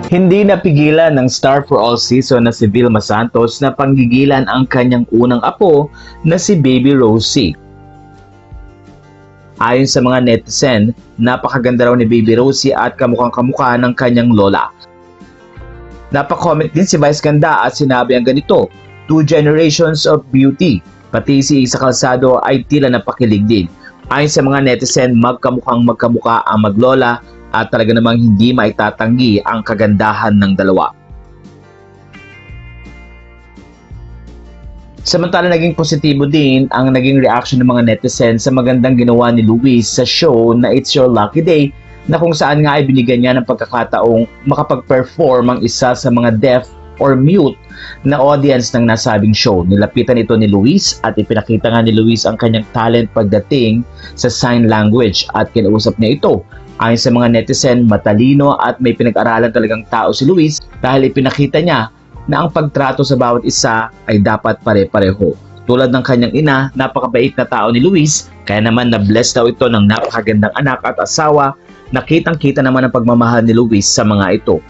Hindi napigilan ng Star for All Season na si Vilma Santos na panggigilan ang kanyang unang apo na si Baby Rosie. Ayon sa mga netizen, napakaganda raw ni Baby Rosie at kamukhang-kamukha ng kanyang lola. Napakomment din si Vice Ganda at sinabi ang ganito, "Two generations of beauty." Pati si Isa Calzado ay tila napakilig din. Ayon sa mga netizen, magkamukha ang maglola at talaga namang hindi maitatanggi ang kagandahan ng dalawa. Samantala, naging positibo din ang naging reaction ng mga netizen sa magandang ginawa ni Luis sa show na It's Your Lucky Day, na kung saan nga ay binigyan niya ng pagkakataong makapag-perform ang isa sa mga deaf or mute na audience ng nasabing show. Nilapitan ito ni Luis at ipinakita nga ni Luis ang kanyang talent pagdating sa sign language at kinausap niya ito. Ayon sa mga netizen, matalino at may pinag-aralan talagang tao si Luis dahil ipinakita niya na ang pagtrato sa bawat isa ay dapat pare-pareho. Tulad ng kanyang ina, napakabait na tao ni Luis, kaya naman na-bless daw ito ng napakagandang anak at asawa. Nakitang-kita naman ang pagmamahal ni Luis sa mga ito.